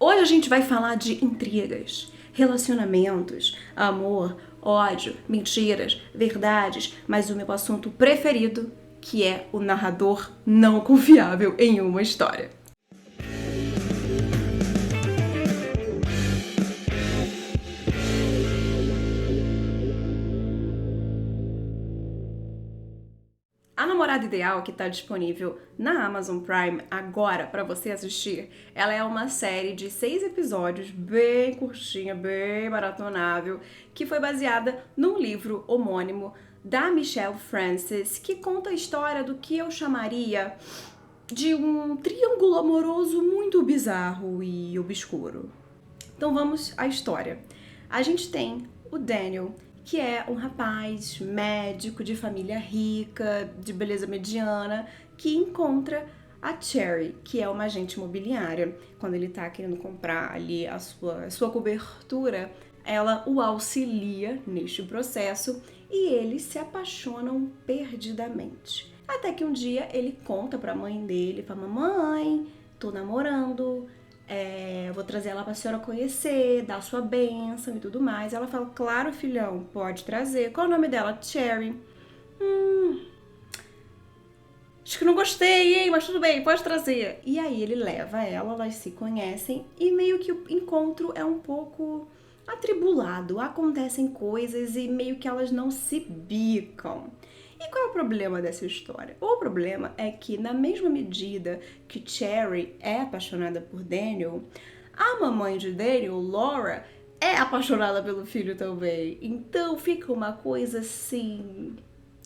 Hoje a gente vai falar de intrigas, relacionamentos, amor, ódio, mentiras, verdades, mas o meu assunto preferido, que é o narrador não confiável em uma história. A Namorada Ideal, que está disponível na Amazon Prime agora para você assistir, ela é uma série de 6 episódios, bem curtinha, bem maratonável, que foi baseada num livro homônimo da Michelle Francis, que conta a história do que eu chamaria de um triângulo amoroso muito bizarro e obscuro. Então vamos à história. A gente tem o Daniel, que é um rapaz médico de família rica, de beleza mediana, que encontra a Cherry, que é uma agente imobiliária. Quando ele tá querendo comprar ali a sua cobertura, ela o auxilia neste processo e eles se apaixonam perdidamente. Até que um dia ele conta pra mãe dele, fala: mamãe, tô namorando, vou trazer ela pra senhora conhecer, dar sua bênção e tudo mais. Ela fala: claro, filhão, pode trazer. Qual é o nome dela? Cherry. Acho que não gostei, hein? Mas tudo bem, pode trazer. E aí ele leva ela, elas se conhecem e meio que o encontro é um pouco atribulado. Acontecem coisas e meio que elas não se bicam. E qual é o problema dessa história? O problema é que, na mesma medida que Cherry é apaixonada por Daniel, a mamãe de Daniel, Laura, é apaixonada pelo filho também. Então fica uma coisa assim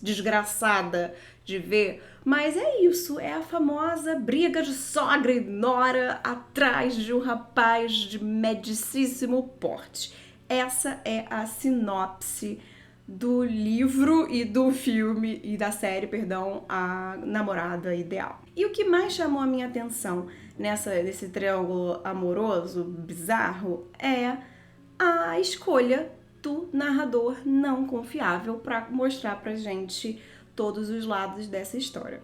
desgraçada de ver, mas é isso, é a famosa briga de sogra e nora atrás de um rapaz de medicíssimo porte. Essa é a sinopse do livro e do filme e da série, perdão, A Namorada Ideal. E o que mais chamou a minha atenção nesse triângulo amoroso bizarro é a escolha do narrador não confiável para mostrar pra gente todos os lados dessa história.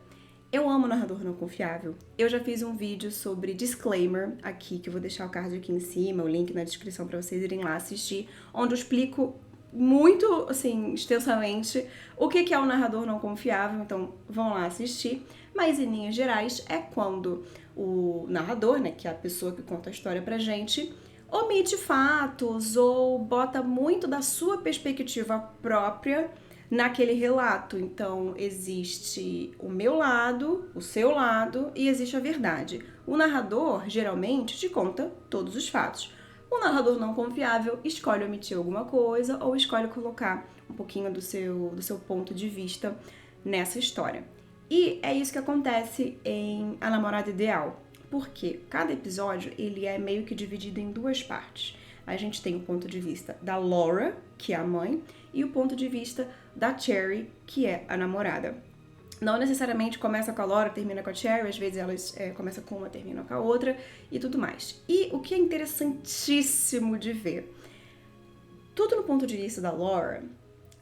Eu amo narrador não confiável. Eu já fiz um vídeo sobre disclaimer aqui, que eu vou deixar o card aqui em cima, o link na descrição para vocês irem lá assistir, onde eu explico muito, assim, extensamente o que é o narrador não confiável, então vão lá assistir. Mas em linhas gerais é quando o narrador, né, que é a pessoa que conta a história pra gente, omite fatos ou bota muito da sua perspectiva própria naquele relato. Então existe o meu lado, o seu lado e existe a verdade. O narrador geralmente te conta todos os fatos. O narrador não confiável escolhe omitir alguma coisa ou escolhe colocar um pouquinho do seu ponto de vista nessa história. E é isso que acontece em A Namorada Ideal, porque cada episódio ele é meio que dividido em duas partes. A gente tem o ponto de vista da Laura, que é a mãe, e o ponto de vista da Cherry, que é a namorada. Não necessariamente começa com a Laura, termina com a Cherry, às vezes elas começam com uma, terminam com a outra e tudo mais. E o que é interessantíssimo de ver, tudo no ponto de vista da Laura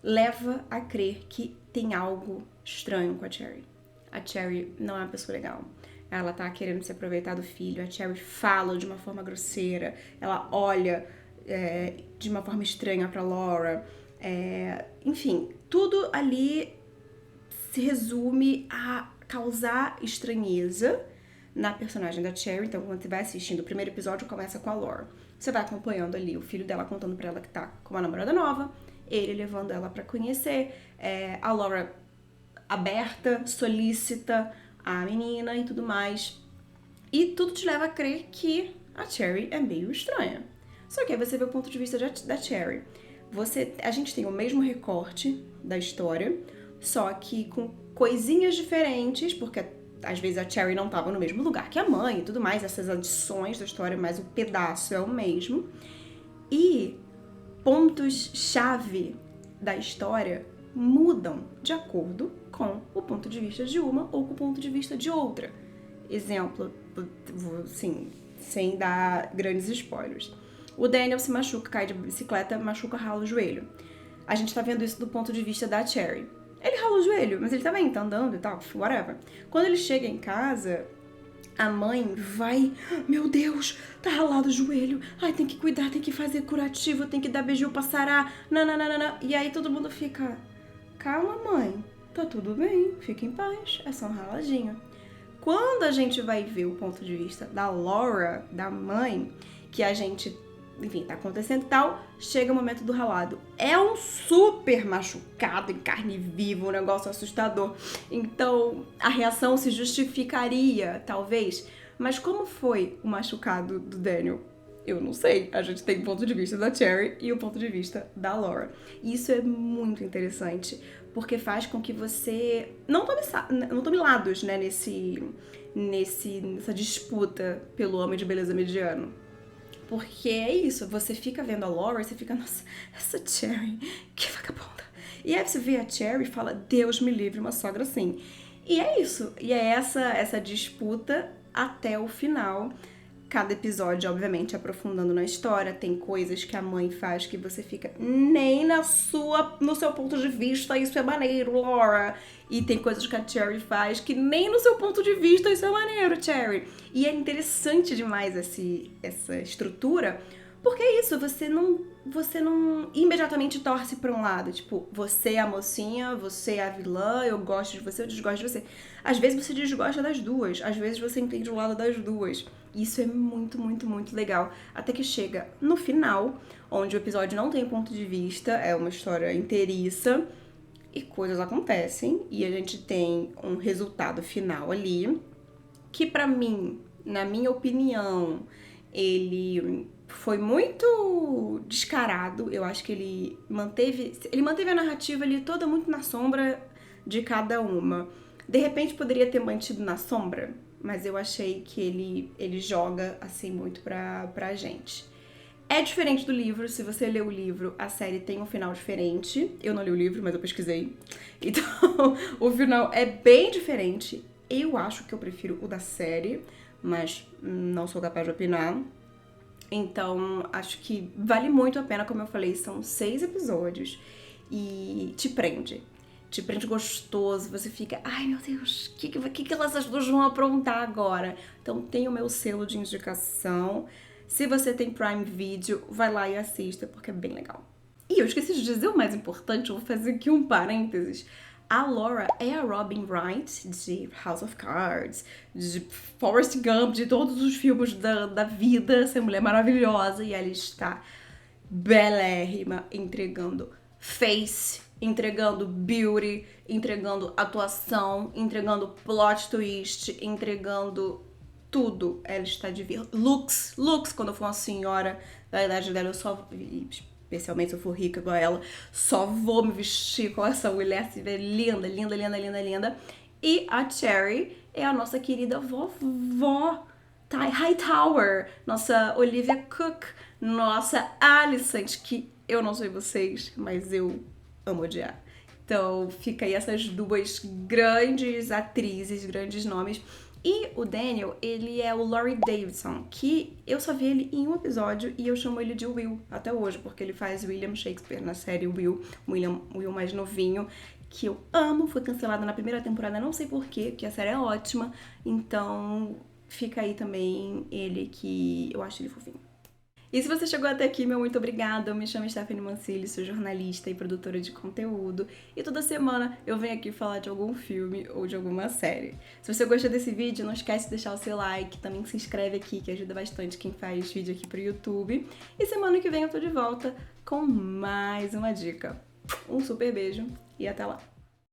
leva a crer que tem algo estranho com a Cherry. A Cherry não é uma pessoa legal. Ela tá querendo se aproveitar do filho, a Cherry fala de uma forma grosseira, ela olha de uma forma estranha pra Laura. Enfim, tudo ali se resume a causar estranheza na personagem da Cherry. Então, quando você vai assistindo, o primeiro episódio começa com a Laura. Você vai acompanhando ali o filho dela contando pra ela que tá com uma namorada nova, ele levando ela pra conhecer, a Laura aberta, solícita a menina e tudo mais. E tudo te leva a crer que a Cherry é meio estranha. Só que aí você vê o ponto de vista da Cherry. A gente tem o mesmo recorte da história, só que com coisinhas diferentes, porque às vezes a Cherry não estava no mesmo lugar que a mãe e tudo mais, essas adições da história, mas o pedaço é o mesmo. E pontos-chave da história mudam de acordo com o ponto de vista de uma ou com o ponto de vista de outra. Exemplo, assim, sem dar grandes spoilers. O Daniel se machuca, cai de bicicleta, machuca, rala o joelho. A gente tá vendo isso do ponto de vista da Cherry. Ele rala o joelho, mas ele tá bem, tá andando e tal, whatever. Quando ele chega em casa, a mãe vai, meu Deus, tá ralado o joelho, ai, tem que cuidar, tem que fazer curativo, tem que dar beijo pra sarar, nananana. E aí todo mundo fica, calma, mãe, tá tudo bem, fica em paz, é só um raladinho. Quando a gente vai ver o ponto de vista da Laura, da mãe, que a gente, enfim, tá acontecendo e tal, chega o momento do ralado. É um super machucado em carne viva, um negócio assustador. Então, a reação se justificaria, talvez. Mas como foi o machucado do Daniel? Eu não sei. A gente tem o ponto de vista da Cherry e o ponto de vista da Laura. E isso é muito interessante, porque faz com que você não tome lados, né, nessa disputa pelo homem de beleza mediano. Porque é isso, você fica vendo a Laura e você fica, nossa, essa Cherry, que vagabunda. E aí você vê a Cherry e fala, Deus me livre, uma sogra assim. E é isso, e é essa disputa até o final. Cada episódio, obviamente, aprofundando na história. Tem coisas que a mãe faz que você fica nem no seu ponto de vista isso é maneiro, Laura. E tem coisas que a Cherry faz que nem no seu ponto de vista isso é maneiro, Cherry. E é interessante demais essa estrutura, porque é isso, você não imediatamente torce pra um lado. Tipo, você é a mocinha, você é a vilã, eu gosto de você, eu desgosto de você. Às vezes você desgosta das duas, às vezes você entende o lado das duas. Isso é muito, muito, muito legal. Até que chega no final, onde o episódio não tem ponto de vista, é uma história inteiriça, e coisas acontecem, e a gente tem um resultado final ali, que pra mim, na minha opinião, ele foi muito descarado. Eu acho que ele manteve a narrativa ali toda muito na sombra de cada uma. De repente poderia ter mantido na sombra, mas eu achei que ele joga assim muito pra gente. É diferente do livro, se você lê o livro, a série tem um final diferente. Eu não li o livro, mas eu pesquisei. Então, o final é bem diferente. Eu acho que eu prefiro o da série, mas não sou capaz de opinar. Então, acho que vale muito a pena, como eu falei, são 6 episódios e te prende. Te prende gostoso, você fica, ai meu Deus, o que essas duas vão aprontar agora? Então tem o meu selo de indicação. Se você tem Prime Video, vai lá e assista, porque é bem legal. E eu esqueci de dizer o mais importante, eu vou fazer aqui um parênteses. A Laura é a Robin Wright de House of Cards, de Forrest Gump, de todos os filmes da vida, essa mulher maravilhosa, e ela está belérrima, entregando face, entregando beauty, entregando atuação, entregando plot twist, entregando tudo. Ela está de vir. Looks, quando eu for uma senhora da idade dela, eu só, especialmente se eu for rica igual ela, só vou me vestir com essa mulher assim, linda, linda, linda, linda, linda. E a Cherry é a nossa querida vovó Hightower, nossa Olivia Cook, nossa Alicent, que eu não sei vocês, mas eu amo odiar. Então fica aí essas duas grandes atrizes, grandes nomes. E o Daniel, ele é o Laurie Davidson, que eu só vi ele em um episódio e eu chamo ele de Will até hoje, porque ele faz William Shakespeare na série Will mais novinho, que eu amo, foi cancelada na primeira temporada, não sei porquê, porque a série é ótima, então fica aí também ele, que eu acho ele fofinho. E se você chegou até aqui, meu muito obrigada. Eu me chamo Stephanie Mancilli, sou jornalista e produtora de conteúdo. E toda semana eu venho aqui falar de algum filme ou de alguma série. Se você gostou desse vídeo, não esquece de deixar o seu like. Também se inscreve aqui, que ajuda bastante quem faz vídeo aqui pro YouTube. E semana que vem eu tô de volta com mais uma dica. Um super beijo e até lá!